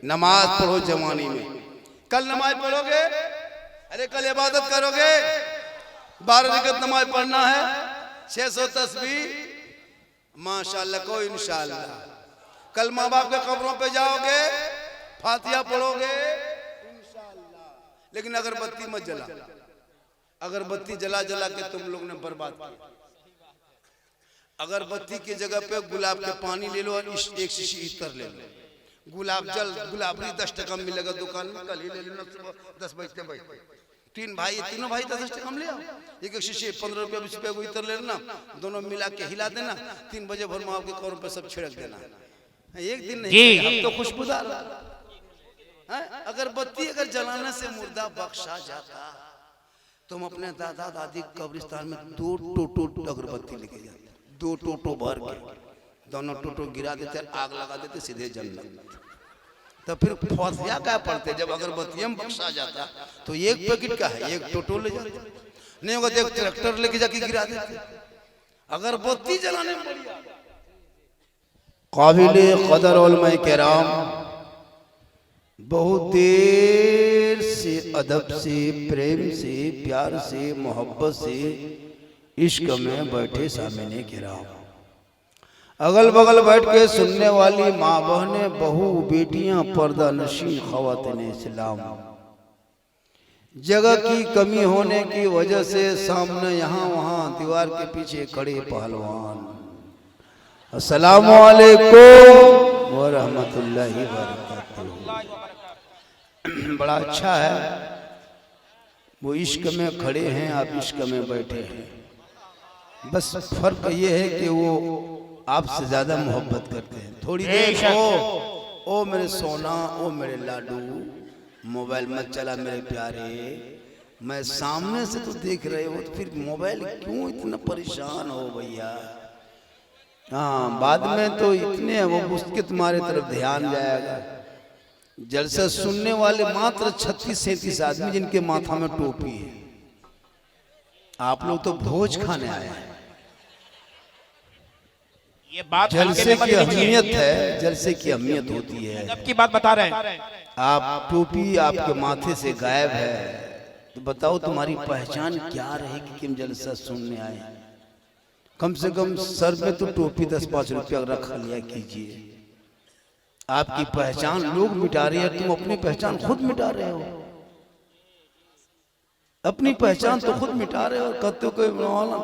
नमाज पढ़ो जवानी में। कल नमाज पढ़ोगे, अरे कल इबादत करोगे, 12 रकात नमाज पढ़ना है, 600 तस्बीह, माशाअल्लाह को इंशाअल्लाह। कल माँ बाप के कब्रों पे जाओगे, फातिहा पढ़ोगे इंशाअल्लाह। लेकिन अगरबत्ती मत जला, अगरबत्ती जला जला के तुम लोग ने बर्बाद किया। अगरबत्ती की जगह पे गुलाब के पानी ले लो और एक शीशी इत्र ले लो। गुलाब जल गुलाबरी 10 टका मिलेगा दुकान में, कल ही ले लेना सुबह 10 बजते बजते। तीनों भाई 10 टका में ले आओ, एक शीशी 15 रुपया 20 रुपया को इत्र ले लेना, दोनों मिला के हिला देना, 3 बजे भर माँ के कौर पे सब छिड़क देना। एक दिन नहीं, हम तो खुशबूदार। अगरबत्ती अगर जलाने से मुर्दा बख्शा जाता, तुम अपने दादा दादी कब्रिस्तान में 2 टोटो अगरबत्ती लेके जाते, 2 टोटो भर के, दोनों टोटो गिरा देते, आग लगा देते, सीधे जन्नत। तो फिर फौसिया क्या पड़ते? जब अगरबत्ती में बख्शा जाता तो एक पैकेट का है, एक टोटो ले जाते, नहीं होगा तो एक ट्रैक्टर लेके जाके गिरा देते। अगरबत्ती जलाने में काबिले कदर उलमाए किराम बहुत देर से, अदब से, प्रेम से, प्यार से, मोहब्बत से इश्क में बैठे सामने किराम, अगल बगल बैठ के सुनने वाली माँ बहनें, बहू, बेटियां, पर्दा नशीन ख़वातीन इस्लाम, जगह की कमी होने की वजह से सामने यहाँ वहाँ दीवार के पीछे खड़े पहलवान, अस्सलामु अलैकुम व रहमतुल्लाहि व बरकातुहू। बड़ा अच्छा है, वो इश्क में खड़े हैं, आप इश्क में बैठे हैं। बस फर्क ये है कि वो आपसे ज्यादा मोहब्बत करते हैं। थोड़ी देर ओ मेरे सोना, ओ मेरे लाडू, मोबाइल मत चला मेरे प्यारे। मैं सामने से तो देख रहे हो, तो फिर मोबाइल क्यों इतना परेशान हो भैया? हाँ, बाद में तो इतने वो उसके तुम्हारे तरफ ध्यान जाएगा। जलसा सुनने वाले मात्र 36-37 आदमी जिनके माथा में टोपी है। आप लोग तो भोज खाने आए हैं। ये बात जलसे की अहमियत है, जलसे की अहमियत होती है। अब की बात बता रहे हैं आप, टोपी आपके माथे से गायब है, तो बताओ तुम्हारी पहचान क्या रहेगी कि हम जलसा सुनने आए? कम से कम सर में तो टोपी 10-5 रुपया रख लिया कीजिए। आपकी पहचान लोग मिटा रहे हैं, तुम अपनी पहचान खुद मिटा रहे हो। अपनी पहचान तो खुद मिटा रहे हो, कहते हो कोई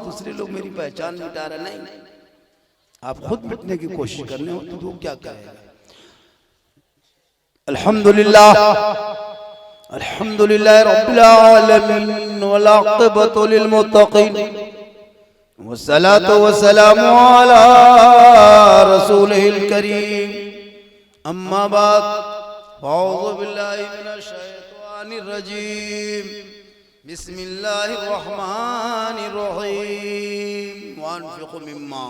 दूसरे लोग मेरी पहचान मिटा रहे। नहीं, आप खुद मिटने की कोशिश करने हो, तो क्या करेगा? अल्हम्दुलिल्लाह अल्हम्दुलिल्लाह रब्बिल आलमीन वल आक़िबतु लिल मुत्तक़ीन वस्सलातु वस्सलामु अला रसूलिल करीम। अम्मा बाद, अऊज़ु बिल्लाहि मिनश शैतानिर रजीम, बिस्मिल्लाहिर रहमानिर रहीम। वअन्फिक़ू मिम्मा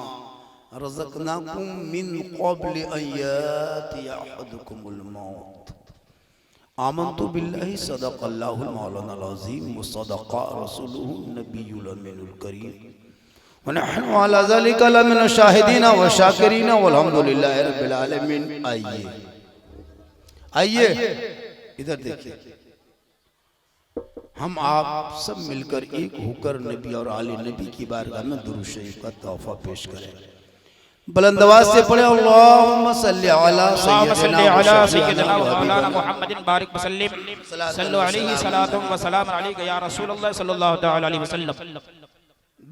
रज़क़नाकुम मिन क़ब्लि अन यातिया अहदकुमुल मौत। आमन्तु बिल्लाहि सदक़ल्लाहुल मौलानाल अज़ीम व सदक़ा रसूलुहुन नबियुल अमीनुल करीम व नहनु अला ज़ालिका लमिन शाहिदीन व शाकिरीन वल्हम्दुलिल्लाहि रब्बिल आलमीन। आइए इधर देखिए, हम आप सब मिलकर एक होकर नबी और आले नबी की बारगाह में दुरूद शरीफ का तोहफा पेश करें। बुलंद आवाज से पढ़े, अल्लाहुम्मा सल्ली अला सय्यिदिना व मौलाना मुहम्मदिन बारिक वसल्लिम सल्लल्लाहु अलैहि सलातु व सलाम अलैका या रसूलल्लाह सल्लल्लाहु तआला अलैहि वसल्लम।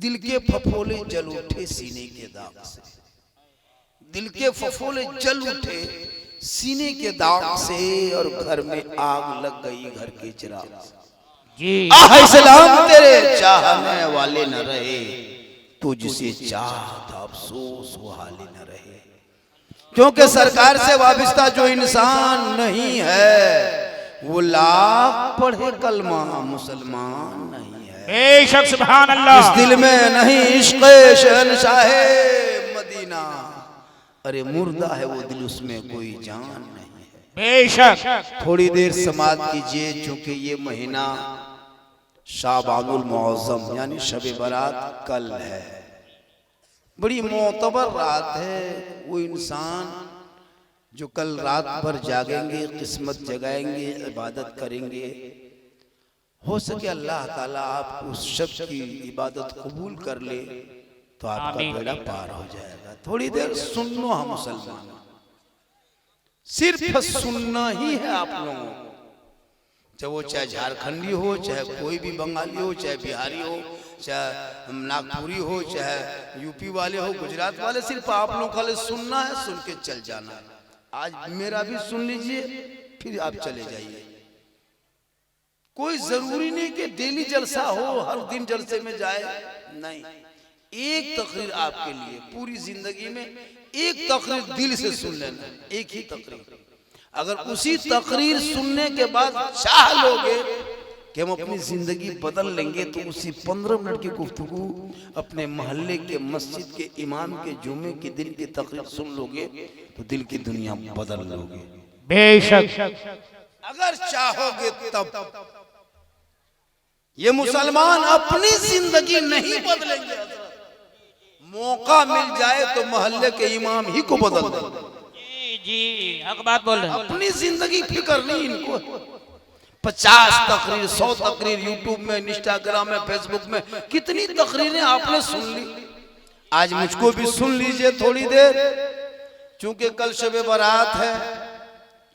दिल के फफोले जल उठे सीने के दाग से, दिल के फफोले जल उठे सीने के दाग से, और घर में आग लग गई घर के चिराग से। आह इस्लाम तेरे चाहने वाले न रहे, तुझसे चाहत अफसोस वो हाले न रहे। क्योंकि सरकार से वाबिस्ता जो इंसान नहीं है, वो लाख पढ़े कलमा मुसलमान नहीं है। बेशक सुभान अल्लाह। इस दिल में नहीं इश्क़े शहंशाहे मदीना, अरे मुर्दा है वो दिल, उसमें कोई जान नहीं है। बेशक। थोड़ी देर समात कीजिए, चूंकि ये महीना शाबानुल मुअज़्ज़म यानी शब बारात कल है, बड़ी मोतबर रात है। वो इंसान जो कल रात भर जागेंगे, किस्मत जगाएंगे, इबादत करेंगे, हो सके अल्लाह ताला आप उस शख्स की इबादत कबूल कर ले तो आपका बेड़ा पार हो जाएगा। थोड़ी देर सुन लो, हम मुसलमान सिर्फ सुनना ही है आप लोगों को, चाहे वो चाहे झारखंडी हो, चाहे कोई भी बंगाली हो, चाहे बिहारी हो, चाहे नागपुरी हो, चाहे यूपी वाले हो, गुजरात वाले, सिर्फ आप लोगों को सुनना है, सुन के चल जाना है। आज मेरा भी सुन लीजिए, फिर आप चले जाइए। कोई जरूरी नहीं कि डेली जलसा हो, हर दिन जलसे में जाए, नहीं। एक तकरीर आपके लिए पूरी जिंदगी में, एक तकरीर दिल से सुन लेना, एक ही तकरीर। अगर उसी तकरीर सुनने के बाद चाह लोगे कि हम अपनी जिंदगी बदल लेंगे, तो उसी 15 मिनट की गुफ्तगू अपने मोहल्ले के मस्जिद के इमाम के जुमे के दिन की तकरीर सुन लोगे तो दिल की दुनिया बदल लोगे, बेशक। अगर चाहोगे तब। ये मुसलमान अपनी जिंदगी नहीं बदलेंगे, मौका मिल जाए तो मोहल्ले के इमाम ही को बदल देंगे। जी हक बात बोल रहे हैं। अपनी जिंदगी फिक्र नहीं इनको। 50 तकरीर, 100 तकरीर यूट्यूब में, इंस्टाग्राम में, फेसबुक में, कितनी तकरीरें आपने सुन ली। आज मुझको भी सुन लीजिए थोड़ी देर, क्योंकि कल शब बारात है,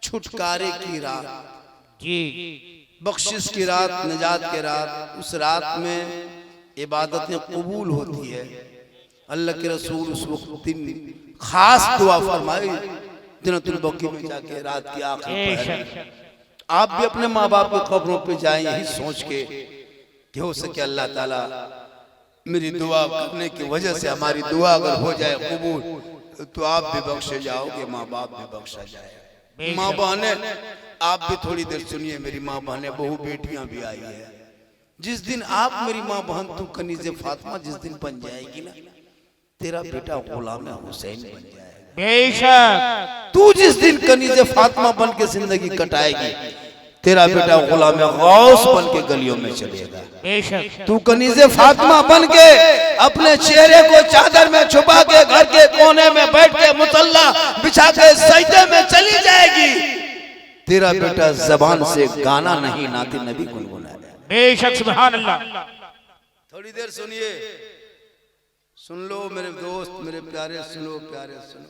छुटकारे की रात जी, बख्शिश की रात, निजात की रात। उस रात में इबादतें कबूल होती है। अल्लाह के रसूल उस वक्त दिन खास दुआ फरमाई, जन्नतुल बकी में जाके रात की आखिरी पहर। आप भी अपने माँ बाप के कब्रों पे जाएं यही सोच के कि हो सके अल्लाह ताला मेरी दुआ करने की वजह से हमारी दुआ अगर हो जाए कबूल तो आप भी बख्शे जाओगे, माँ बाप भी बख्शा जाए। माँ बहने आप भी थोड़ी देर सुनिए, मेरी माँ बहने बहू बेटियां भी आई है। जिस दिन आप मेरी माँ बहन तू कनीज़े फातिमा जिस दिन बन जाएगी ना, तेरा बेटा गुलाम हुसैन बन जाएगा। बेशक। तू जिस दिन कनीज़े फातिमा बन के जिंदगी कटाएगी, तेरा बेटा गुलाम गौस बन के गलियों में चलेगा। बेशक। तू कनीज़े फातिमा बन के अपने चेहरे को चादर में छुपा के घर के कोने में बैठ के मुसल्ला बिछा के सजदे में चली जाएगी। तेरा बेटा जबान से गाना नहीं, नाती नबी गुनगुनाएगा। बेशक, सुभान अल्लाह। थोड़ी देर सुनिए, सुन लो मेरे दोस्त, मेरे प्यारे, सुनो प्यारे सुनो।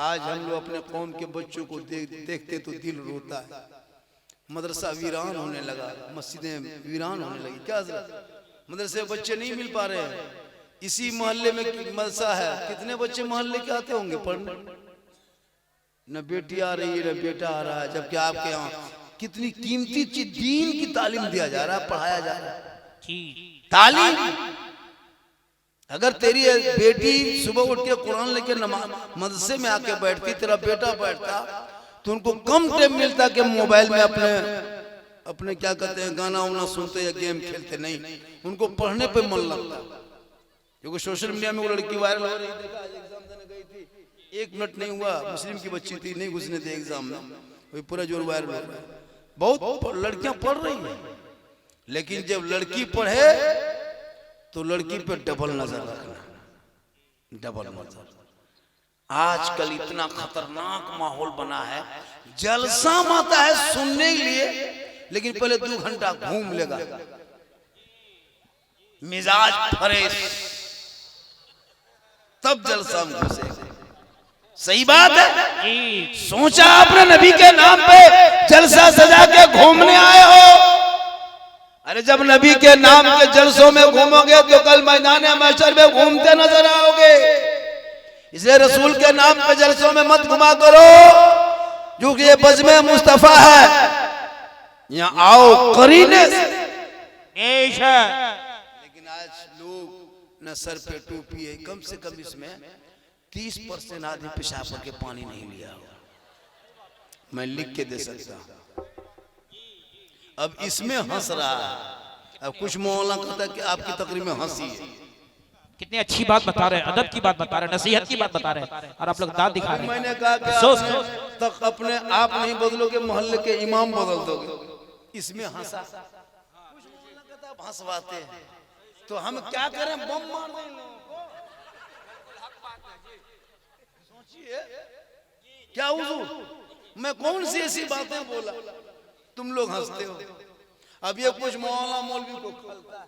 आज हम लोग अपने कौम के बच्चों को देखते तो दिल रोता है। मदरसा वीरान होने लगा, मस्जिदें वीरान होने लगी। क्या मदरसे बच्चे नहीं मिल पा रहे हैं। इसी मोहल्ले में मदरसा है, कितने बच्चे मोहल्ले के आते होंगे पढ़ने, न बेटी आ रही है न बेटा आ रहा है। जबकि आपके यहाँ कितनी कीमती चीज दीन की तालीम दिया जा रहा है, पढ़ाया जा रहा है। तालीम, अगर तेरी बेटी सुबह उठ के कुरान लेके मदरसे में आके बैठती, तेरा बेटा बैठता, तो उनको कम टाइम मिलता कि मोबाइल में अपने क्या कहते हैं गाना वाना सुनते या गेम खेलते, नहीं, उनको पढ़ने पे मन लगता। क्योंकि सोशल मीडिया में वो लड़की वायरल हो रही, देखा एग्जाम देने गई थी, 1 मिनट नहीं हुआ, मुस्लिम की बच्ची थी, नहीं घुसने थे एग्जाम में, वही पूरा जोर वायरल हो रहा है। बहुत लड़कियां पढ़ रही है, लेकिन जब लड़की पढ़े तो लड़की पे डबल नजर रखना, डबल नजर। आजकल इतना खतरनाक माहौल बना है, जलसा माता है सुनने के लिए, लेकिन पहले 2 घंटा घूम लेगा, मिजाज फ्रेश, तब जलसा में घुसेगा। सही बात है। सोचा आपने नबी के नाम पे जलसा सजा के घूमने आए हो? अरे जब नबी के नाम के जलसों में घूमोगे तो कल मैदान महशर में घूमते नजर आओगे। इसलिए रसूल के नाम पे जलसों में मत घुमा करो, जो कि ये बज़्म मुस्तफा है, यहाँ आओ करीने से। लेकिन आज लोग न सर पे टोपी है, कम से कम इसमें 30% आदमी पेशाब करके पानी नहीं लिया होगा, मैं लिख के दे सकता हूँ। अब इसमें हंस रहा है, अब कुछ मौलाना कहता है कि आपकी तकरीर में हंसी है। कितनी अच्छी बात बता रहे हैं, अदब की बात बता रहे हैं, नसीहत की बात बता रहे हैं, और आप लोग दांत दिखा रहे हैं। मैंने कहा कि तक अपने आप नहीं बदलोगे, मोहल्ले के इमाम बदल दोगे। इसमें हंसा, कुछ मौलाना कहता है हंसवाते हैं, तो हम क्या करें, बम मार दें लोगों को। सोचिए क्या हुजूर, मैं कौन सी ऐसी बातें बोला? तुम लोग हंसते हो। अब ये कुछ मौलाना मौलवी को खलता है।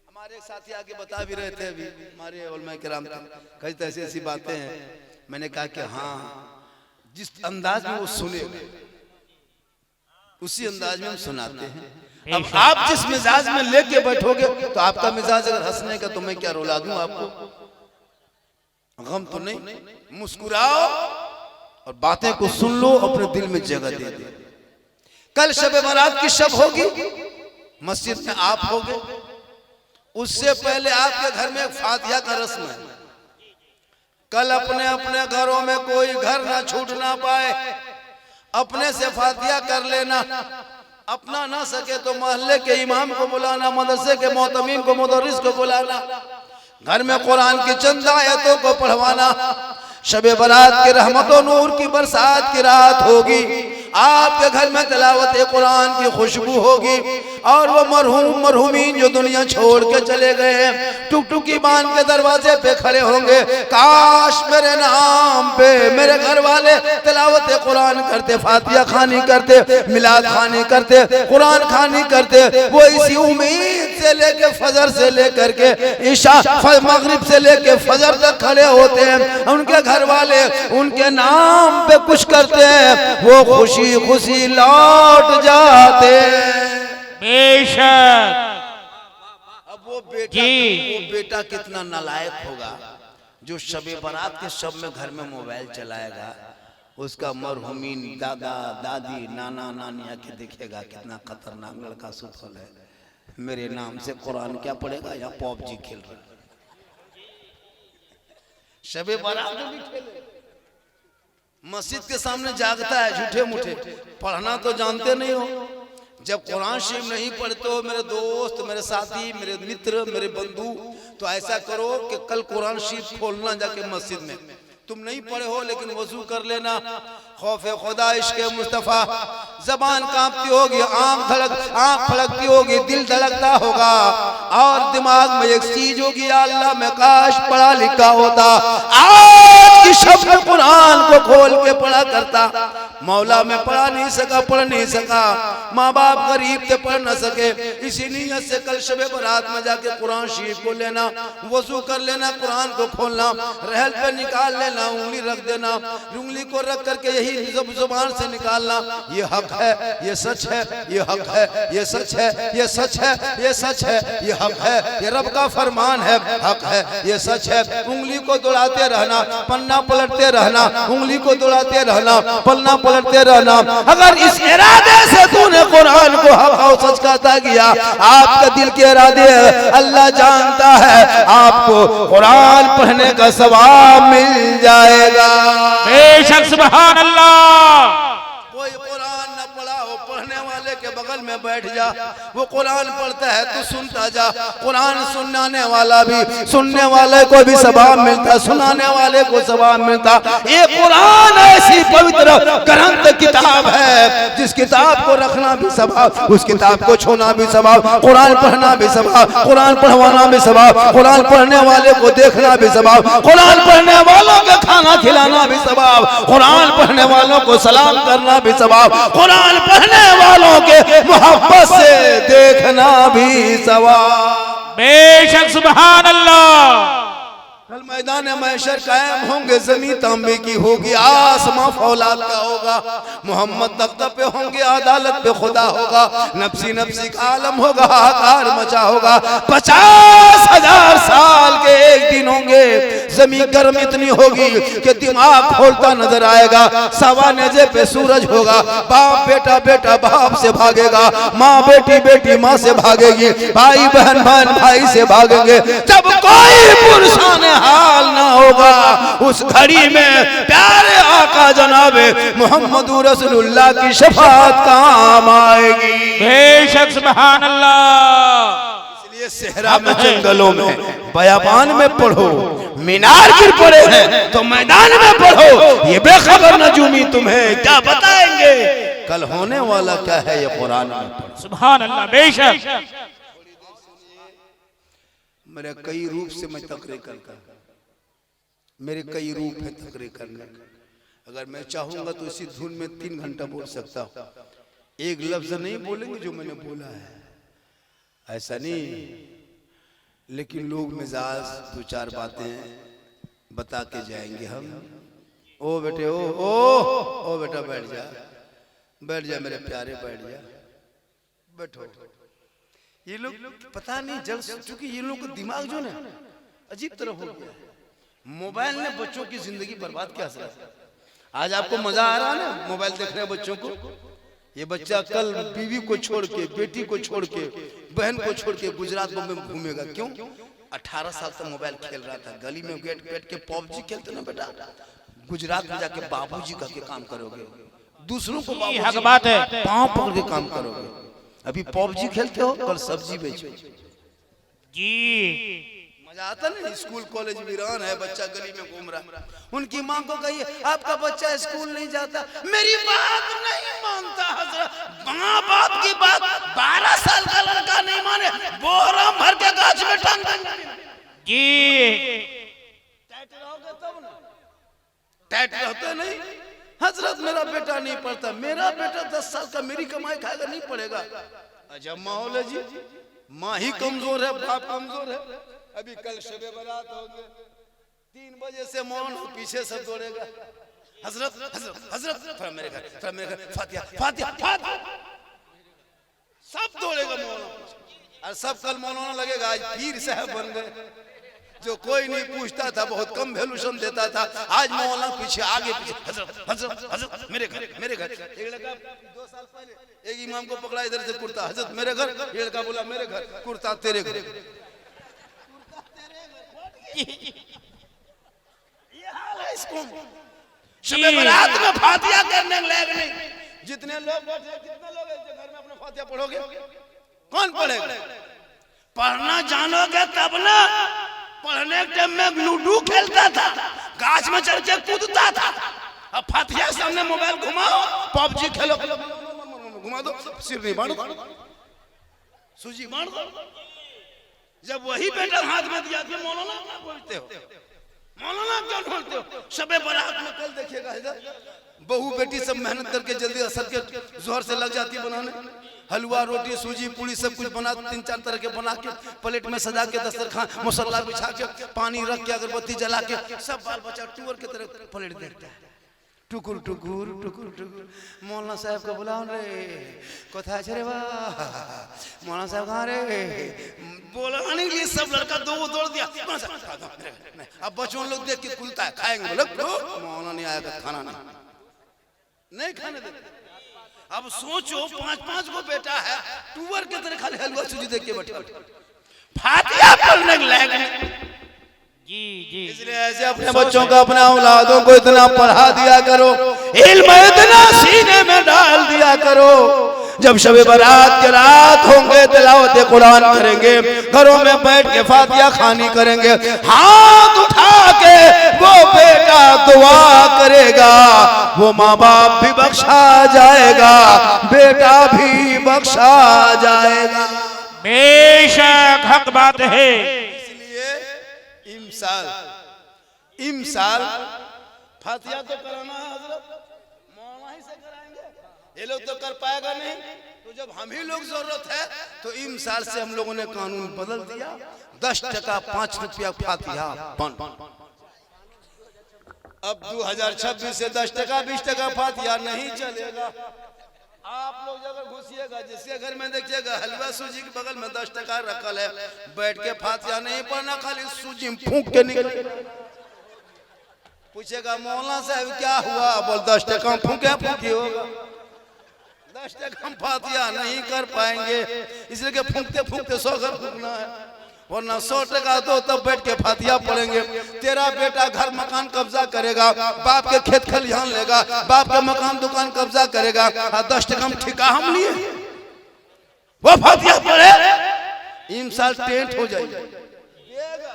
हमारे एक साथी आके बता भी रहे थे अभी, हमारे उलमा किराम कई ऐसी ऐसी बातें हैं। मैंने कहा कि हाँ, जिस अंदाज में वो सुने उसी अंदाज में हम सुनाते हैं। अब आप जिस मिजाज में लेके बैठोगे तो आपका मिजाज अगर हंसने का, तो मैं क्या रुला दूं आपको? गम तो नहीं, मुस्कुराओ और बातें को सुन लो, अपने दिल में जगह दे दो। कल शब बारात की शब होगी, मस्जिद में आप होगे, उससे पहले आपके घर में फातिहा का रस्म है। कल अपने अपने घरों में कोई घर ना छूट ना पाए, अपने से फातिहा कर लेना। अपना ना सके तो मोहल्ले के इमाम को बुलाना, मदरसे के मोहतमीम को, मुदर्रिस को बुलाना, घर में कुरान की चंद आयतों को पढ़वाना। शबे बारात की रहमतों नूर की बरसात की रात होगी, आपके घर में तिलावत कुरान की खुशबू होगी। और वो मरहूमीन जो दुनिया छोड़ के चले गए हैं, टुकटुकी बांध के दरवाजे पे खड़े होंगे, काश मेरे नाम पे मेरे घर वाले तिलावत कुरान करते, फातिहा खानी करते, मिलाद खानी करते, कुरान खानी करते। वो इसी उम्मीद से लेके फजर से लेकर के ईशा, मगरिब से लेके फजर तक खड़े होते हैं। उनके घर वाले उनके नाम पे कुछ करते हैं, वो खुशी खुशी लौट जाते। बेशक। अब वो बेटा कितना नालायक होगा जो शबे बारात के शब में घर में मोबाइल चलाएगा। उसका मरहुमीन दादा दादी नाना नानी आके देखेगा, कितना खतरनाक लड़का सुथल है, मेरे नाम से कुरान क्या पढ़ेगा या पबजी खेल रहा है। शबे बारात जो भी खेले, मस्जिद के सामने जागता है झूठे मूठे, पढ़ना तो जानते नहीं हो। जब कुरान शरीफ नहीं पढ़ते हो मेरे दोस्त, मेरे साथी, मेरे मित्र, मेरे बंधु, तो ऐसा करो कि कल कुरान शरीफ खोलना जाके मस्जिद में। तुम नहीं पढ़े हो लेकिन वजू कर लेना, खौफे खुदा इश्क़े मुस्तफ़ा, जबान कांपती होगी, आंख फड़कती होगी, दिल धड़कता होगा, और दिमाग में एक चीज होगी, या अल्लाह मैं काश पढ़ा लिखा होता, आज की शब में कुरान को खोल के पढ़ा करता। मौला मैं पढ़ नहीं सका, माँ बाप गरीब थे, पढ़ न सके, इसी नीयत से कल शबे बारात में जाके कुरान शरीफ को लेना, वजू कर लेना, कुरान को खोलना, रहल पे निकाल लेना, उंगली रख देना, उंगली को रख करके यही जुबान से निकालना, ये हक है, ये सच है, ये हक है, ये सच है, ये सच है, ये सच है, ये हक है, ये रब का फरमान है, हक है, ये सच है। उंगली को दौड़ाते रहना, पन्ना पलटते रहना, उंगली को दौड़ाते रहना, पन्ना पलटते रहना। अगर इस इरादे से तूने कुरान को हक और सच कहता गया, आपके दिल के इरादे अल्लाह जानता है, आपको कुरान पढ़ने का सवाब मिल जाएगा। बेशक सुभान अल्लाह। कोई कुरान न पढ़ा हो, पढ़ने वाले के बगल में बैठ जा, वो कुरान पढ़ता है तो सुनता जा। कुरान सुनाने वाला भी, सुनने वाले को भी सवाब मिलता, सुनाने वाले को सवाब मिलता। ये कुरान ऐसी पवित्र ग्रंथ किताब है, जिस किताब को रखना भी सवाब, उस किताब को छूना भी सवाब, कुरान पढ़ना भी सवाब, कुरान पढ़वाना भी सवाब, कुरान पढ़ने वाले को देखना भी सवाब, कुरान पढ़ने वालों को खाना खिलाना भी सवाब, कुरान पढ़ने वालों को सलाम करना भी सवाब, कुरान पढ़ने वालों के मोहब्बत से देखना भी सवाब। बेशक सुभान अल्लाह। कल मैदान महशर कायम होंगे, जमीन तांबे की होगी, आसमां फौलाद का होगा, मोहम्मद तख्त पे होंगे, अदालत पे खुदा होगा, नफसी नफसी का आलम होगा, हाहाकार मचा होगा। 50,000 साल के एक दिन होंगे, जमीन गर्म इतनी होगी कि दिमाग खोलता नजर आएगा, सवा नेजे पे सूरज होगा, बाप बेटा बेटा बाप से भागेगा, माँ बेटी बेटी माँ से भागेगी, भाई बहन बहन भाई से भागेंगे। जब कोई पुरुषाने हाल ना होगा, उस घड़ी में प्यारे आका जनाबे मोहम्मद रसूलुल्लाह की शफाअत काम आएगी। बेशक सुभान अल्लाह। इसलिए सहरा में, जंगलों में, बयाबान में पढ़ो, मीनार गिर पड़े हैं तो मैदान में पढ़ो। ये बेखबर नजूमी तुम्हें क्या बताएंगे, कल होने वाला क्या है ये कुरान में पढ़ो। सुभान अल्लाह। बेशक मेरे कई रूप से मैं तकरीर करता, मेरे कई रूप है तकरीर करने का। अगर मैं चाहूंगा तो इसी धुन में 3 घंटा बोल सकता हूँ। एक लफ्ज नहीं बोलेंगे जो मैंने बोला है, ऐसा नहीं। लेकिन लोग मिजाज 2-4 बातें बता के जाएंगे हम। ओ बेटे ओ बेटा बैठ जा मेरे प्यारे, बैठ जा, बैठो। ये लोग पता नहीं जल, चूंकि ये लोग का दिमाग जो ना अजीब तरह हो गया। मोबाइल ने बच्चों की जिंदगी बर्बाद किया है। आज आपको मजा आ रहा है ना मोबाइल देखने बच्चों को। ये बच्चा कल बीवी को छोड़ के, बेटी को छोड़ के, बहन को छोड़ के गुजरात में घूमेगा। क्यों? 18 साल तक मोबाइल खेल रहा था, गली में बैठ के पबजी खेलते ना बेटा। गुजरात में जाके बाबूजी का के काम करोगे, दूसरों को बाबूजी बात है, पांव पकड़ के काम करोगे। अभी पबजी खेलते हो, कल सब्जी बेचो जी। मजा आता ना। स्कूल कॉलेज वीरान है, बच्चा गली में घूम रहा। उनकी मां को कहिए आपका बच्चा स्कूल नहीं जाता, मेरी बात नहीं मानता हजरत। मां बाप की बात 12 साल का लड़का नहीं माने, बोरा भर के गाछ में टांग जी। टाइट रहोगे तब ना, टाइट रहते नहीं। हजरत मेरा बेटा नहीं पढ़ता, मेरा बेटा 10 साल का मेरी कमाई खाएगा, नहीं पढ़ेगा। अजब माहौल है जी। माँ ही कमजोर है, बाप कमजोर है। अभी कल शबे बारात होंगे, 3 बजे से मौन हो, पीछे सब दौड़ेगा। हजरत हजरत हजरत थोड़ा मेरे घर, थोड़ा मेरे घर, फातिहा फातिहा फातिहा, सब दौड़ेगा मौलाना। और सब कल मौलाना लगेगा। आज पीर साहब बन गए। जो कोई नहीं पूछता था, बहुत कम वैल्यूशन देता था, आज मौलाना पीछे आगे पीछे। हजरत हजरत हजरत मेरे घर मेरे घर। एक लड़का 2 साल पहले एक इमाम को पकड़ा, इधर से कुर्ता, हजरत मेरे घर। ये लड़का बोला मेरे घर, कुर्ता तेरे घर। ये हाल है इसको। शबे बारात में फातिहा करने लायक नहीं। जितने लोग बैठे, कितने लोग घर में अपने फातिहा पढ़ोगे? कौन पढ़ेगा? पढ़ना जानोगे तब ना। पढ़ने के टाइम में लूडो खेलता था, गाछ में चढ़ के कूदता था। अब फातिहा सामने मोबाइल घुमाओ, पबजी खेलो, घुमा दो, सिर नहीं बांध दो, सूजी बांध दो। जब वही बेटा हाथ में दिया कि मौलाना क्या बोलते हो, मौलाना क्यों बोलते हो? शबे बारात में कल देखिएगा बहू बेटी सब मेहनत करके जल्दी असर के जोहर से लग जाती है बनाने। हलवा रोटी सूजी पूरी सब कुछ बना, 3-4 तरह के बना के प्लेट में सजा के, दस्तरखान मसल्ला बिछा के, पानी रख के, अगरबत्ती जला के, सब बाल बच्चा टूर की तरह प्लेट देखता है। टुकुर टुकुर टुकुर टुकुर। मौलाना साहब को बुलाओ रे, कोथा रे वाह, मौलाना साहब कहाँ रे? बोलाने के लिए सब लड़का दौड़ दिया। अब बच्चों लोग देख के खुलता है, खाएंगे, बोले मौलाना नहीं आएगा, खाना नहीं खाने देते। अब सोचो 5-5 को बेटा है, टूवर के तरह खाली हलवा सूजी देख के बैठे, फातिहा पढ़ने के लायक नहीं। जी जी। इसलिए ऐसे अपने बच्चों को, अपने औलादों को इतना पढ़ा दिया करो, इल्म इतना सीने में डाल दिया करो। जब शबे बारात की रात होंगे, तिलावत कुरान करेंगे, घरों में बैठ के फातिहा खानी करेंगे, हाथ उठा के वो बेटा दुआ करेगा, वो माँ बाप भी बख्शा जाएगा, बेटा भी बख्शा जाएगा। बेशक हक बात है। इसलिए इमसाल फातिहा तो कराना है हजरत, मौलाना ही से कराएंगे। ये लोग तो कर पाएगा नहीं। तो जब हम ही लोग जरूरत है तो इमसाल से हम लोगों ने कानून बदल दिया। 10 टका 5 रुपया फातिहा बंद। अब 2026 से 10 टका 20 टका फातिहा नहीं चलेगा। आप लोग अगर घुसिएगा, जिसके घर में देखिएगा हलवा सूजी के बगल में 10 टका रखल है, बैठ के फातिहा नहीं पढ़ना, खाली सूजी में फूंक के निकले। पूछेगा मौलाना साहब क्या हुआ? बोल 10 टका फूंके फूंकी होगा, 10 टका हम फातिहा नहीं कर पाएंगे। इसलिए कि फूंकते फूंकते 100 घर फूंकना है, वरना 100 टका तो तब बैठ के फातिहा पढ़ेंगे। तेरा बेटा घर मकान कब्जा करेगा, बाप के खेत खलिहान लेगा, बाप के मकान दुकान कब्जा करेगा, 10 टका हम ठिका हम लिए, वो फातिहा पढ़े, इमसाल टेंट हो जाएगा। देगा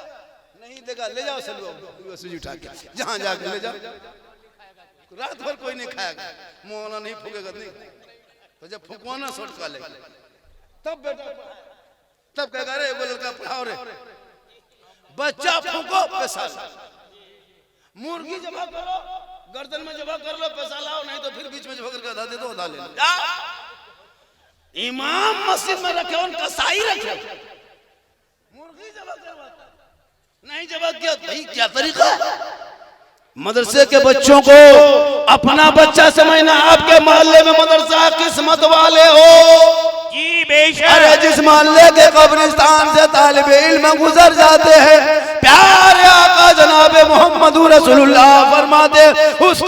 नहीं देगा, ले जाओ सलवा सूजी उठा के, जहां जाके ले जाओ। रात भर कोई नहीं खाएगा, मौलाना नहीं फूकेगा नहीं। तो जब फूकवाना सोटका ले, तब बेटा तब कहेगा रे वो लड़का पढ़ाओ रे, बच्चा फूको पैसा, मुर्गी जमा करो गर्दन में जमा कर लो, पैसा लाओ, नहीं तो फिर बीच में जमा करके आधा दे दो, आधा ले लो। इमाम मस्जिद में रखे, उन कसाई रखे, मुर्गी जमा करवाता नहीं, जमा किया भाई क्या तरीका है? मदरसे के बच्चों को अपना बच्चा समझना। आपके मोहल्ले में मदरसा, किस्मत वाले हो जी बेशक। अरे जिस मोहल्ले के कब्रिस्तान से तालिब इल्म गुजर जाते हैं, प्यारे आका जनाबे मोहम्मद रसूलुल्लाह फरमाते, उस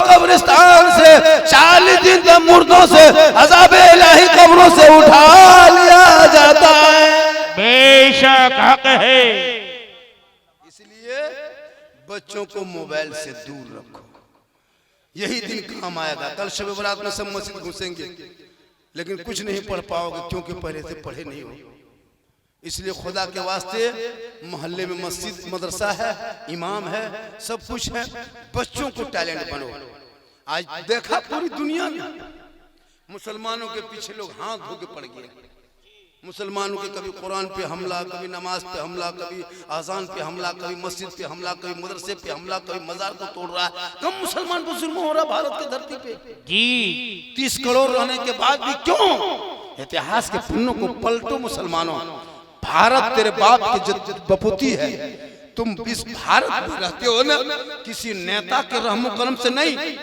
कब्रिस्तान से 40 दिन तक मुर्दों से अज़ाबे इलाही कब्रों से उठा लिया जाता है। बेशक हक है। इसलिए बच्चों को मोबाइल से दूर रखो, यही दिन काम आएगा। कल शब बरात में सब मस्जिद घुसेंगे, लेकिन कुछ नहीं पढ़ पाओगे, क्योंकि पहले से पढ़े नहीं हो। इसलिए खुदा के वास्ते मोहल्ले में मस्जिद, मदरसा है, इमाम है, सब कुछ है, बच्चों को टैलेंट बनो। आज देखा पूरी दुनिया में मुसलमानों के पीछे लोग हाथ धो के पड़ गए। मुसलमानों के कभी कुरान पे हमला, कभी नमाज पे हमला, कभी आजान पे हमला, कभी मस्जिद पे हमला, कभी मदरसे पे हमला, कभी मजार को तोड़ रहा है। कम मुसलमान को जुल्म हो रहा भारत की धरती पे जी। 30 करोड़ रहने के बाद भी क्यों? इतिहास के पन्नों को पलटो मुसलमानों। भारत तेरे बाप की बपूती है, तुम इस भारत में रहते हो ना, किसी नेता के रहमो करम से नहीं।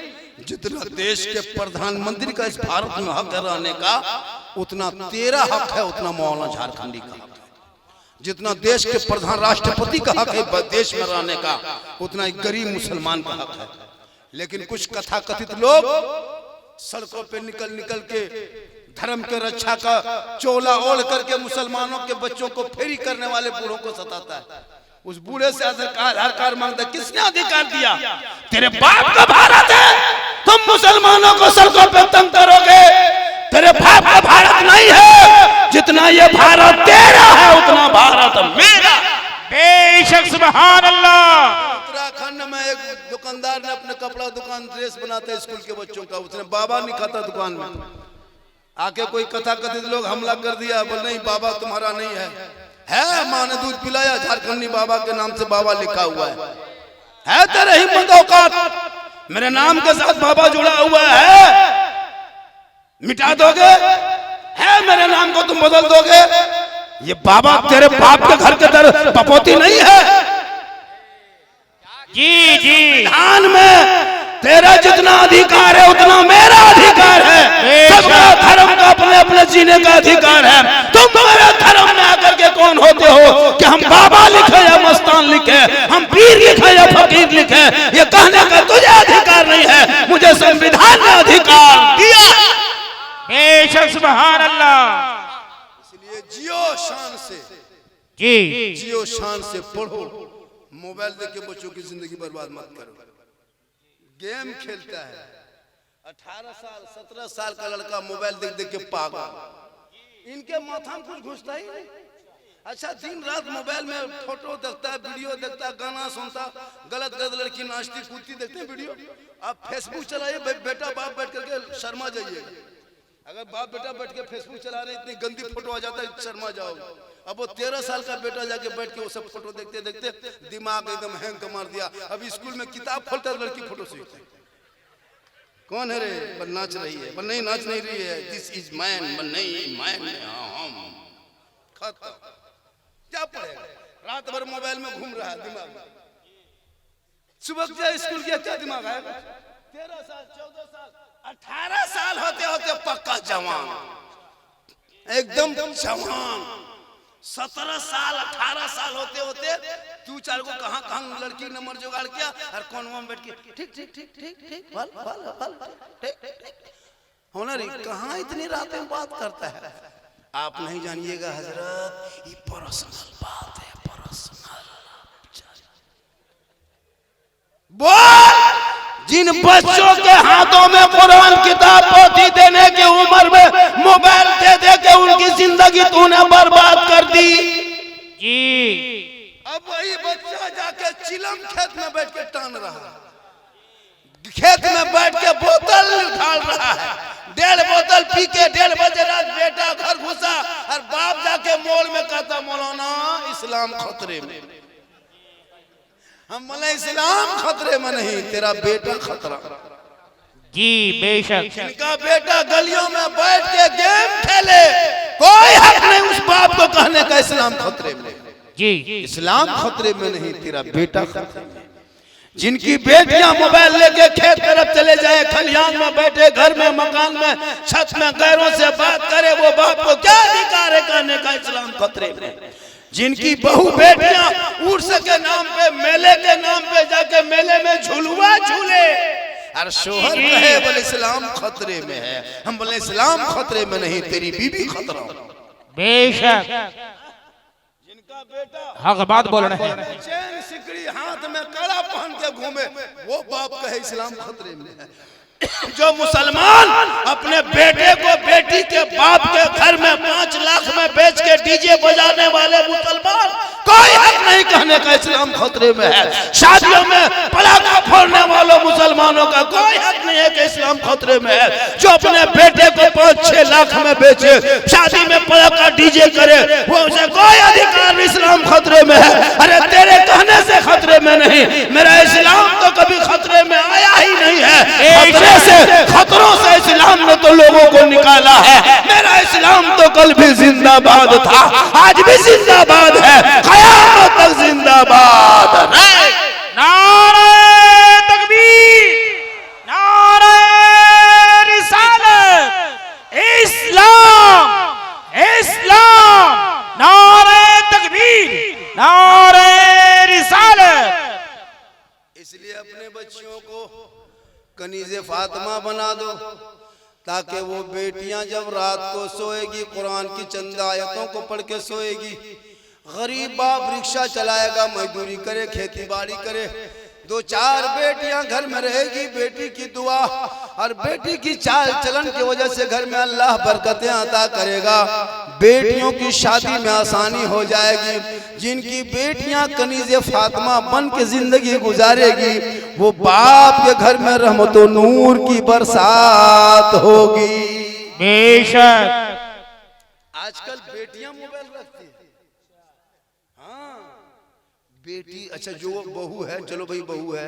जितना देश के प्रधानमंत्री का इस भारत में हक रहने का, उतना तेरा हक है, उतना मौलाना झारखंडी का हक है। जितना देश के प्रधान राष्ट्रपति का हक है देश में रहने का, उतना एक गरीब मुसलमान का हक है। लेकिन कुछ कथाकथित लोग सड़कों पे निकल के धर्म के रक्षा का चोला ओढ़ करके मुसलमानों के बच्चों को फेरी करने वाले बूढ़ों को सताता है। उस बूढ़े से आधार मांगता है, किसने अधिकार दिया? तेरे बाप का भारत है, तुम मुसलमानों को सड़कों पे तंग करोगे। तेरे बाप का भारत नहीं है, जितना ये भारत तेरा है उतना भारत मेरा। बेशक सुभान अल्लाह। उत्तराखंड में एक दुकानदार ने अपने कपड़ा दुकान ड्रेस बनाते हैं स्कूल के बच्चों का, उसने बाबा लिखा था दुकान में। आके कोई कथाकथित लोग हमला कर दिया, बोल नहीं बाबा तुम्हारा नहीं है, माँ ने दूध पिलाया, झारखंडी बाबा के नाम से बाबा लिखा हुआ है तेरे हिम्मत औकात, मेरे नाम के साथ बाबा जुड़ा हुआ है, मिटा दोगे? है मेरे नाम को तुम बदल दोगे? ये बाबा तेरे बाप के घर के दर पपोती नहीं है। जी जी। धान में तेरा जितना अधिकार है उतना मेरा अधिकार है। सबका धर्म का अपने अपने जीने का अधिकार है। तुम मेरे धर्म में आकर के कौन होते हो कि हम बाबा लिखे या मस्तान लिखे, हम पीर लिखे या फकीर लिखे? ये कहने का तुझे अधिकार नहीं है, मुझे संविधान ने अधिकार दिया। बेशक सुभान अल्लाह। इसलिए जियो शान से, जी जियो शान से पढ़ो। मोबाइल देख के बच्चों की जिंदगी बर्बाद मत करो। गेम खेलता है 18 साल 17 साल का लड़का, मोबाइल देख देख के पागल। इनके माथा में कुछ घुसता ही नहीं। अच्छा दिन रात मोबाइल में फोटो देखता है, वीडियो देखता है, गाना सुनता, गलत गलत लड़की नाचती कूदती देखते हैं वीडियो। आप फेसबुक चलाइए, बेटा बाप बैठ करके शर्मा जाइए। अगर बाप बेटा बैठ के फेसबुक चला रहे, इतनी गंदी फोटो आ जाता है, शर्मा जाओगे। अब वो 13 साल का बेटा जाके बैठ के वो सब फोटो देखते देखते दिमाग एकदम हैंग मार दिया। अब स्कूल में किताब खोलता है, लड़की फोटो सीखती। कौन है रे? पर नाच रही है, पर नहीं नाच नहीं रही है। दिस इज मैन, पर नहीं मैन हम। खत्म। क्या पढ़ेगा? रात भर मोबाइल में घूम रहा है दिमाग में। सुबह जाए स्कूल किया, क्या दिमाग आएगा? 13 साल 14 साल 18 साल होते होते पक्का जवान, एकदम जवान। 17 साल 18 साल होते होते तू चार को कहां कहां लड़की नंबर जुगाड़ किया, और कौन वहां बैठ के ठीक ठीक ठीक ठीक ठीक बल बल बल ठीक होना रे। कहां इतनी रातें बात करता है? आप नहीं जानिएगा हजरत, ये पर्सनल बात है, पर्सनल। बोल। जिन बच्चों के हाथों में कुरान किताब पोथी देने की उम्र में मोबाइल दे दे के उनकी जिंदगी तूने बर्बाद कर दी। जी। अब वही बच्चा जाके चिलम खेत में बैठ के टान रहा है, खेत में बैठ के बोतल ढाल रहा है, 1.5 बोतल पी के 1.5 बजे रात बेटा घर घुसा, और बाप जाके मोल में कहता मौलाना इस्लाम खतरे में। हम बोले इस्लाम खतरे में नहीं, तेरा बेटा खतरा। जी बेशक। जिनका बेटा गलियों में बैठ के गेम खेले, कोई हक नहीं उस बाप को कहने का इस्लाम खतरे में। जी इस्लाम खतरे में नहीं, तेरा बेटा खतरे में। जिनकी बेटियां मोबाइल लेके खेत तरफ चले जाए, खलियान में बैठे, घर में, मकान में, छत में गैरों से बात करे, वो बाप को क्या अधिकार है कहने का इस्लाम खतरे में। जिनकी बहू बेटियां उर्स के नाम पे, मेले के नाम पे जाके मेले में झुलुआ झूले और शोहर कहे बोले इस्लाम खतरे में है, हम बोले इस्लाम खतरे में नहीं, तेरी बीबी खतरा। बेशक जिनका बेटा हक बात बोल रहे हैं। चैन सिकड़ी हाथ में कड़ा पहन के घूमे, वो बाप कहे इस्लाम खतरे में है। जो मुसलमान अपने बेटे को बेटी के बाप के घर में 5 लाख में बेच के डीजे बजाने वाले मुसलमान, कोई हक नहीं कहने का इस्लाम खतरे में है। शादियों में पटाखा फोड़ने वालों मुसलमानों का कोई हक नहीं है कि इस्लाम खतरे में है। जो अपने बेटे को 5-6 लाख में बेचे, शादी में पटाखा डीजे करे, वो उसे कोई अधिकार नहीं, इस्लाम खतरे में है। अरे तेरे कहने से खतरे में नहीं, मेरा इस्लाम तो कभी खतरे में आया ही नहीं है। खतरों से इस्लाम ने तो लोगों को निकाला है। मेरा इस्लाम तो कल भी जिंदाबाद था, आज भी जिंदाबाद है, क़यामत तक जिंदाबाद है। नारे तकबीर, नारे रिसालत, इस्लाम, इस्लाम, नारे तकबीर, नारे रिसालत। इसलिए अपने बच्चियों को कनीज़े फातिमा बना दो, ताकि वो बेटियां जब रात को सोएगी कुरान की चंद आयतों को पढ़ के सोएगी। गरीब बाप रिक्शा चलाएगा, मजदूरी करे, खेती बाड़ी करे, 2-4 बेटियां घर में रहेगी, बेटी की दुआ और बेटी की चाल चलन की वजह से घर में अल्लाह बरकतें अता करेगा, बेटियों की शादी में आसानी हो जाएगी। जिनकी बेटियां कनीज़े फातिमा बन के जिंदगी गुजारेगी, वो बाप के घर में रहमतो नूर की बरसात होगी। बेशक आजकल बेटियां मोबाइल रखती है। हाँ बेटी, अच्छा जो बहू है, चलो भाई बहू है,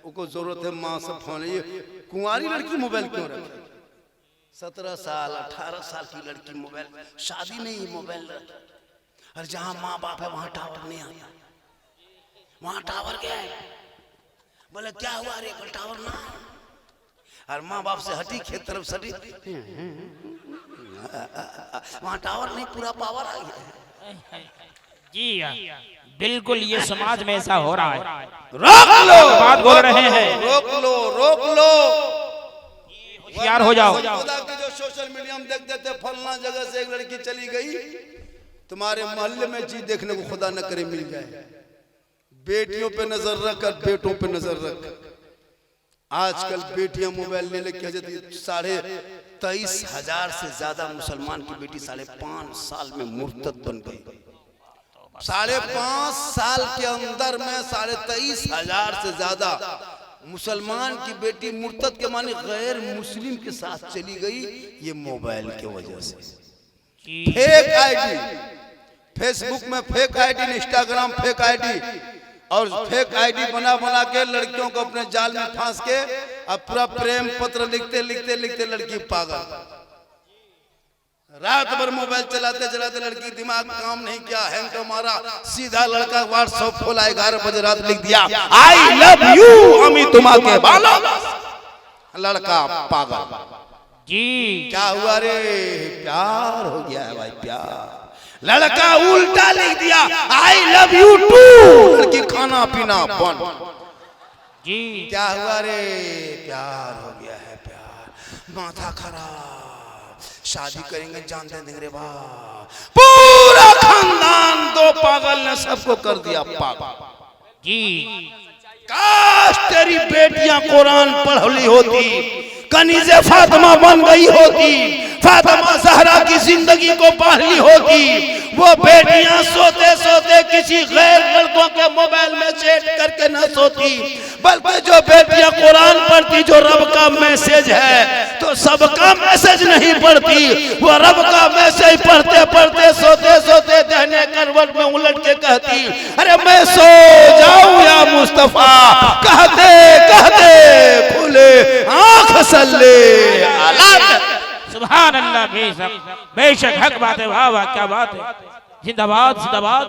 उसको जरूरत है माँ से फोन, ये कुंवारी लड़की मोबाइल क्यों रखे? 17 साल 18 साल की लड़की मोबाइल, शादी नहीं मोबाइल रखे। और जहाँ माँ बाप है वहाँ टावर नहीं आता, वहाँ टावर क्या है, बोले क्या हुआ रे, टावर ना, और माँ बाप से हटी, खेत तरफ सटी, वहाँ टावर नहीं, पूरा पावर आ गया। जी बिल्कुल, ये समाज में ऐसा हो रहा है। रोक लो, बात बोल रहे हैं, रोक लो, रोक लो, होशियार हो जाओ। खुदा की जो सोशल मीडिया में देख देते, फलना जगह से एक लड़की चली गई, तुम्हारे मोहल्ले में चीज देखने को खुदा न करे मिल जाए। बेटियों पे नजर रख और बेटों पे नजर रख। आजकल बेटियां मोबाइल ले लेके 23,500 से ज्यादा मुसलमान की बेटी 5.5 साल में मुर्तद बन गई। 5.5 साल के अंदर में 23,500 से ज्यादा मुसलमान की बेटी मुर्तद के माने गैर मुस्लिम के साथ चली गई, ये मोबाइल की वजह से। फेक आईडी, फेसबुक में fake ID, Instagram fake ID, और फेक आईडी बना बना के लड़कियों को अपने जाल में फांस के अब पूरा प्रेम पत्र लिखते लिखते लिखते लड़की पागल। रात भर मोबाइल चलाते चलाते लड़की दिमाग काम नहीं किया, हैंग तो मारा, सीधा लड़का व्हाट्सएप खोला, 11 बजे रात लिख दिया आई लव यू अमी तुम्हारे बालों, लड़का पागल। जी क्या हुआ रे, प्यार हो गया है भाई, प्यार। लड़का उल्टा लिख दिया आई लव यू टू, लड़की खाना पीना बंद। जी क्या हुआ रे, प्यार हो गया है, प्यार, माथा खराब, शादी करेंगे जान दे देंगे रे बाप, पूरा खानदान 2 पागल ने सबको कर दिया पागल। जी काश तेरी बेटियां कुरान पढ़ ली होती, कनीज़े फातिमा बन गई होती, फातिमा ज़हरा की जिंदगी को पा ली होती, वो बेटियां सोते सोते किसी गैर मर्दों के मोबाइल में चैट करके न सोती, बल्कि जो बेटियां कुरान पढ़ती, जो रब का मैसेज है, तो सबका मैसेज नहीं पढ़ती, वो रब का मैसेज पढ़ते पढ़ते सोते सोते दहने करवट में उलट के कहती, अरे मैं सो जाऊं या मुस्तफा, कहते कहते खुले आंख सल्ले अला। सुभान अल्लाह, बेशक हक बात है। वाह वाह, क्या बात है, जिंदाबाद जिंदाबाद,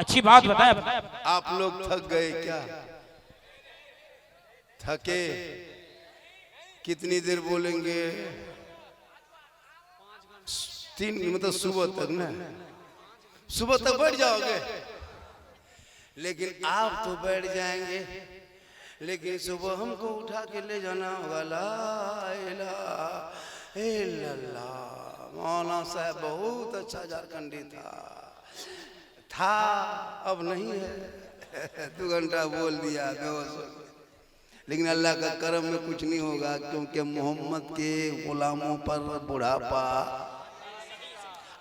अच्छी बात बताया। आप लोग थक गए क्या? थके? कितनी देर बोलेंगे? 3 मतलब सुबह तक ना, सुबह तक बैठ जाओगे, लेकिन आप तो बैठ जाएंगे, लेकिन सुबह हमको उठा के ले जाना होगा। ला इलाहा इल्लल्लाह। मौलाना साहब बहुत अच्छा झारखंडी था, अब नहीं है। 2 घंटा बोल दिया, लेकिन अल्लाह का करम में कुछ नहीं होगा, क्योंकि मोहम्मद के गुलामों पर बुढ़ापा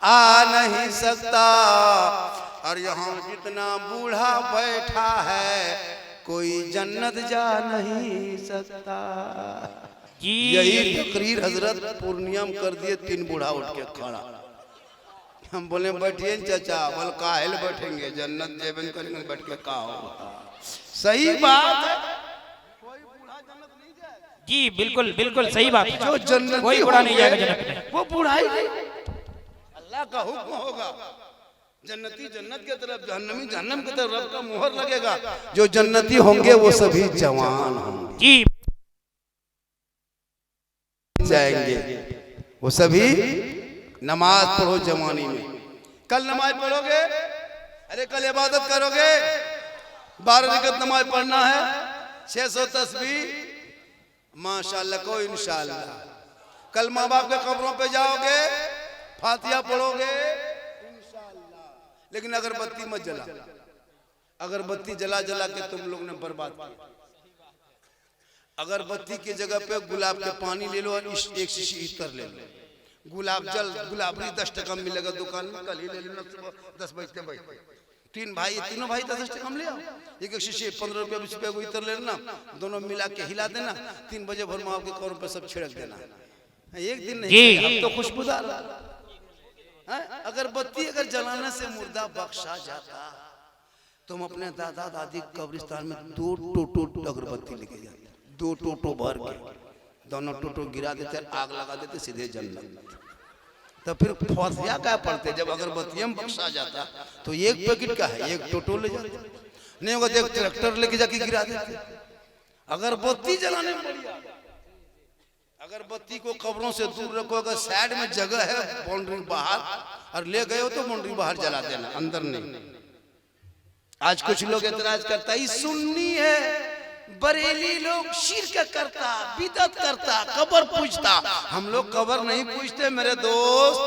आ नहीं सकता। और यहाँ जितना बूढ़ा बैठा है, कोई जन्नत जा नहीं सकता। यही तकरीर हजरत पूर्णिया में कर दिए। 3 बूढ़ा उठ के खड़ा, हम बोले बैठिए चाचा, बोल काहेल बैठेंगे, जन्नत जेबन करेंगे, बैठ के का होगा। सही बात है, कोई बूढ़ा जन्नत नहीं जाए। जी बिल्कुल बिल्कुल सही बात। जो जन्नत कोई बूढ़ा नहीं जाएगा जन्नत में, वो बूढ़ा ही नहीं। अल्लाह का हुक्म होगा, जन्नती जन्नत की तरफ, जहन्नमी जहन्नम की तरफ, रब का मुहर लगेगा। जो जन्नती होंगे वो सभी जवान होंगे, जी जाएंगे वो सभी। नमाज पढ़ो जवानी में, कल नमाज पढ़ोगे, अरे कल इबादत करोगे, 12 रकात नमाज पढ़ना है, 600 तस्बीह माशाअल्लाह को इंशाअल्लाह। कल माँ बाप के कब्रों पे जाओगे, फातिहा पढ़ोगे इंशाअल्लाह। लेकिन अगरबत्ती मत जला, अगरबत्ती जला जला के तुम लोग ने बर्बाद किया। अगरबत्ती की जगह पे गुलाब के पानी ले लो और 1 शीशी इत्र ले लो। गुलाब जल, गुलाबरी 10 टका मिलेगा दुकान में, कल ही ले लेना सुबह 10 बजे बजे। 3 भाई, तीनों भाई 10 टका में ले आओ, 1 शीशी 15 रुपया 20 रुपया को इत्र ले लेना, दोनों मिला के हिला देना, 3 बजे भर माँ के कौर पे सब छिड़क देना। एक दिन नहीं, हम तो खुशबूदार। अगरबत्ती अगर जलाने से मुर्दा बख्शा जाता, तुम अपने दादा दादी कब्रिस्तान में 2 टोटो अगरबत्ती लेके जाते, 2 टोटो भर के, दोनों टोटो गिरा देते, आग लगा देते, सीधे जन्नत। तो फिर फौसिया क्या पड़ते? जब अगरबत्तियां बख्शा जाता तो 1 पैकेट का है, 1 टोटो ले जाते, नहीं होगा तो 1 ट्रैक्टर लेके जाके गिरा देते। अगरबत्ती जलाने में बढ़िया। अगरबत्ती को कब्रों से दूर रखो, अगर साइड में जगह है बाउंड्री बाहर, और ले गए हो तो बाउंड्री बाहर जला देना, अंदर नहीं। आज कुछ लोग एतराज करता है, सुन्नी है, बरेली लोग शिरक करता, बिदअत करता, कब्र पूजता। हम लोग कब्र नहीं पूजते मेरे दोस्त,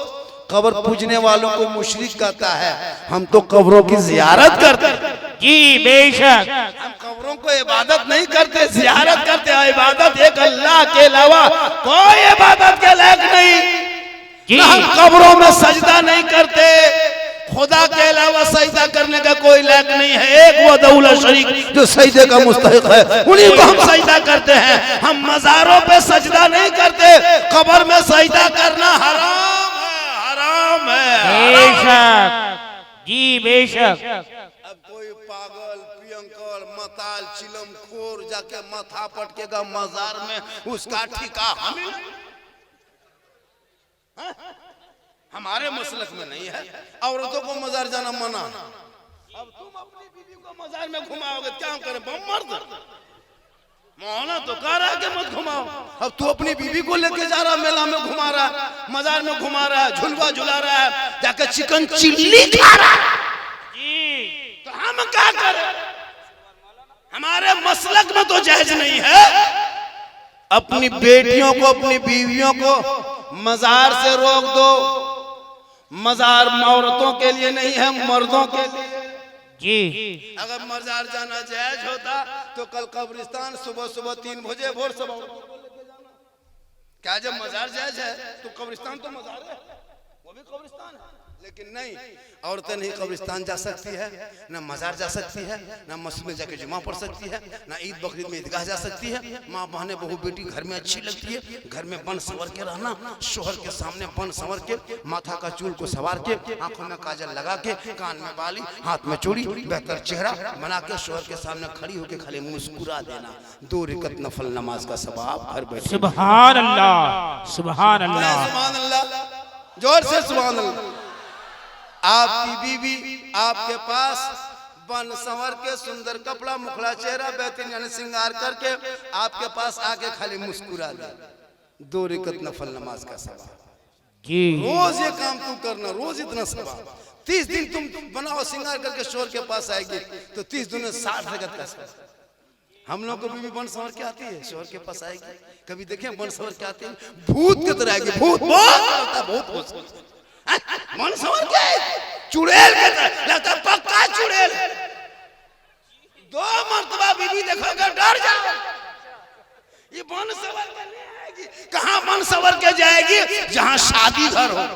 कब्र पूजने वालों को मुशरिक कहता है, हम तो कब्रों की जियारत करते हैं। जी बेशक, हम कब्रों को इबादत नहीं करते, जियारत करते हैं। इबादत एक अल्लाह के अलावा कोई इबादत के लायक नहीं। हम कब्रों में सजदा नहीं करते, खुदा के अलावा सजदा करने का कोई लायक नहीं है। एक वो दौला शरीक जो सजदे का मुस्तहिक है, उन्हीं को हम सजदा करते हैं। हम मज़ारों पे सजदा नहीं करते, कब्र में सजदा करना हराम है, हराम है। बेशक जी बेशक। अब कोई पागल पियंकल मताल चिलम खोर जाके माथा पटकेगा मजार में, उसका ठिका हमें, हमारे मसलक में नहीं है। औरतों को मजार जाना मना। अब तुम अपनी बीवी को मजार में घुमाओगे, क्या करें? मर्द मौलाना तो कह रहा है कि मत घुमाओ। अब तू अपनी बीवी को लेके जा रहा, मेला में घुमा रहा, मजार में घुमा रहा है, झुलवा झुला रहा है, जाके चिकन चिल्ली खा रहा है, तो हम क्या करें? हमारे मसलक में तो जायज नहीं है। अपनी बेटियों को, अपनी बीवियों को मजार से रोक दो। मजार औरतों के लिए नहीं है, मर्दों के लिए। जी अगर मजार जाना जायज होता तो कल कब्रिस्तान सुबह सुबह 3 बजे भोर सब क्या जब मजार जायज है तो कब्रिस्तान तो मजार है, वो भी कब्रिस्तान है। लेकिन नहीं, औरतें नहीं कब्रिस्तान जा सकती है, ना मजार जा सकती है, ना मस्जिद में जाके जुमा पढ़ सकती है, ना ईद बकरीद में ईदगाह जा सकती है। माँ बहने बहू बेटी घर में अच्छी लगती है, घर में बन संवर के रहना, शोहर के सामने बन संवर के, माथा का चूल को सवार के, आंखों में काजल लगा के, कान में बाली, हाथ में चूड़ी, बेहतर चेहरा बना के शोहर के सामने खड़ी होकर खाली मुस्कुरा देना। 2 रकात नफल नमाज का सवाब घर बैठे। सुभान अल्लाह, सुभान अल्लाह, सुभान अल्लाह, जोर से सुभान अल्लाह। आपकी बीवी आपके पास बन संवर के सुंदर कपड़ा मुखड़ा चेहरा बेहतरीन यानी श्रृंगार करके आपके पास आके खाली मुस्कुरा दे, 2 रकात नफल नमाज का सवाब। रोज ये काम तू करना, रोज इतना सवाब। 30 दिन तुम बनाओ श्रृंगार करके शोहर के पास आएगी तो 30 दिन में 60 रकात का सवाब। हम लोग को बीवी बन संवर के आती है, शोहर के पास आएगी, कभी देखें बन संवर के आती है, भूत की तरह आएगी, भूत बहुत मन संवर के चुड़ैल के तरह लगता, पक्का चुड़ैल। 2 मर्तबा बीवी देखोगे डर जाओ, ये मन संवर के नहीं आएगी। कहां मन संवर के जाएगी? जहां शादी घर हो,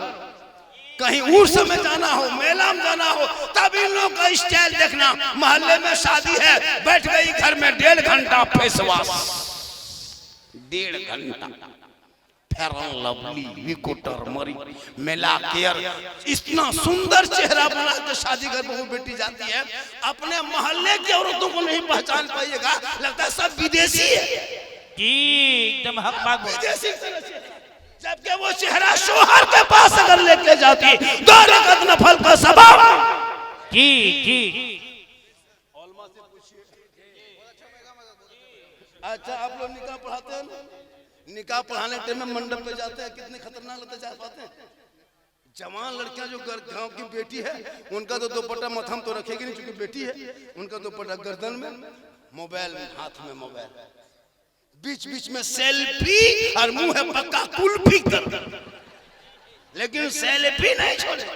कहीं उर्स में जाना हो, मेला में जाना हो, तब इन लोगों का स्टाइल देखना। मोहल्ले में शादी है, बैठ गई घर में 1.5 घंटा फेस वॉश, 1.5 घंटा फेरन लवली, विकोटर मरी, मेला केयर, इतना सुंदर चेहरा बना के शादी घर बहू बेटी जाती है। अपने मोहल्ले की औरतों को नहीं पहचान पाइएगा, लगता है सब विदेशी है जी, एकदम हक बात बोल। विदेशी जबकि वो चेहरा शोहर के पास अगर लेके जाती 2 रकात नफल का सवाब। जी जी। अच्छा, आप लोग निकाह पढ़ाते हैं? निकाह पढ़ाने टाइम में मंडप पे जाते हैं, कितने खतरनाक लगते जा पाते हैं। जवान लड़कियां जो गांव की बेटी है, उनका तो दुपट्टा मथम तो रखेगी नहीं, क्योंकि बेटी है। उनका दुपट्टा गर्दन में, मोबाइल में, हाथ में मोबाइल, बीच बीच में सेल्फी, और मुंह है पक्का कुल्फी कर, लेकिन सेल्फी नहीं छोड़े।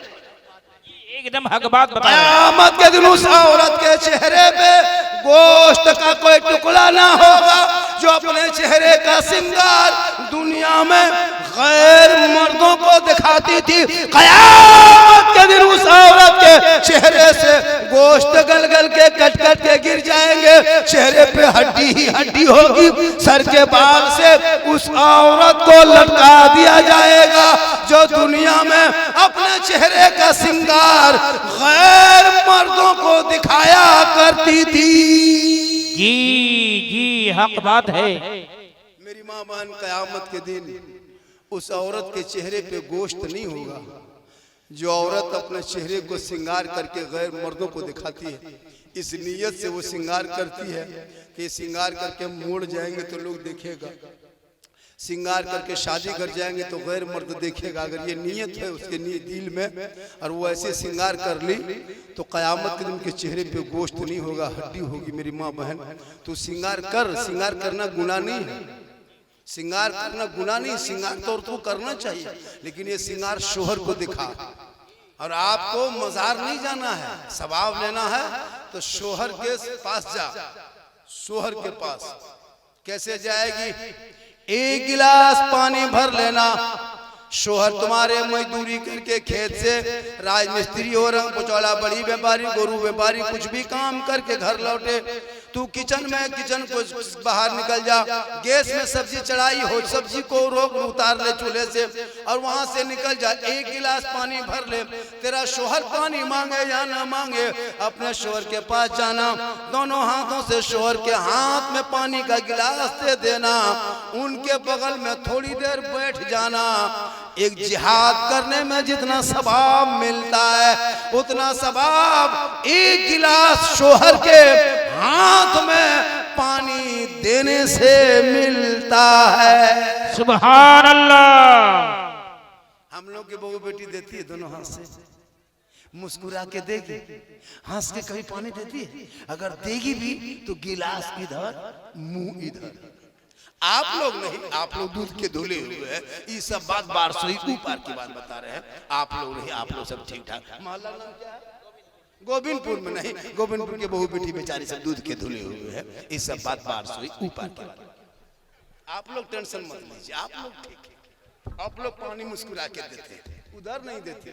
एकदम हक बात बताया। क़यामत के दिन उस औरत के चेहरे पे गोश्त का कोई टुकड़ा ना होगा जो अपने चेहरे का श्रृंगार दुनिया में गैर मर्दों को दिखाती थी। क़यामत के दिन उस औरत के चेहरे से गोश्त गल गल के कट कट के गिर जाएंगे, चेहरे पे हड्डी ही हड्डी होगी। सर के बाल से उस औरत को लटका दिया जाएगा जो दुनिया में अपने चेहरे का श्रृंगार गैर मर्दों को दिखाया करती थी। जी जी, हक बात है। मेरी माँ बहन, क़यामत के दिन उस औरत के चेहरे पे गोश्त नहीं होगा। जो औरत अपने चेहरे को श्रृंगार करके गैर मर्दों को दिखाती है, इस नीयत से वो श्रृंगार करती है कि श्रृंगार करके मोड़ जाएंगे तो लोग देखेगा, श्रृंगार करके शादी कर जाएंगे तो गैर मर्द देखेगा। अगर ये नीयत है उसके दिल में और वो ऐसे श्रृंगार कर ली तो क़यामत के दिन के चेहरे पे गोश्त नहीं होगा, हड्डी होगी। मेरी माँ बहन, तो श्रृंगार कर, श्रृंगार करना गुनाह नहीं है, श्रृंगार करना गुनाह नहीं, श्रृंगार तो करना चाहिए, लेकिन ये श्रृंगार शोहर को दिखा। और आपको मजार नहीं जाना है, सवाब लेना है तो शोहर के पास जा। शोहर के पास कैसे जाएगी? 1 गिलास पानी भर लेना। शोहर तुम्हारे मजदूरी करके खेत से राजमिस्त्री हो, रंग पुचौला, बड़ी व्यापारी, गोरू व्यापारी, कुछ भी काम करके घर लौटे, तू किचन को बाहर निकल जा। गैस में सब्जी चढ़ाई हो, सब्जी को रोक उतार ले चूल्हे से और वहां से निकल जा। 1 गिलास पानी भर ले। तेरा शोहर पानी मांगे या ना मांगे, अपने शोहर के पास जाना, दोनों हाथों से शोहर के हाथ में पानी का गिलास दे देना, उनके बगल में थोड़ी देर बैठ जाना। एक जिहाद करने में जितना सवाब मिलता है उतना सवाब 1 गिलास शोहर के हाथ में पानी देने से मिलता है। सुभान अल्लाह। हम लोग की बहू बेटी देती है दोनों हाथ से, मुस्कुरा के देगी, हंस के कभी पानी देती है? अगर देगी भी तो गिलास इधर, मुंह इधर। आप लोग नहीं, आप लोग दूध के धुले हुए हैं। ये सब बात बारसोई ऊपर की बात बता रहे हैं। आप लोग नहीं, आप लोग सब ठीक ठाक। मोहल्ला नाम क्या है? गोविंदपुर में नहीं, गोविंदपुर के बहू बेटी बेचारी सब दूध के धुले हुए हैं। ये सब बात बारसोई ऊपर की बात। आप लोग टेंशन मत लीजिए, आप लोग ठीक है, आप लोग पानी मुस्कुरा के देते हैं, उधर नहीं देते।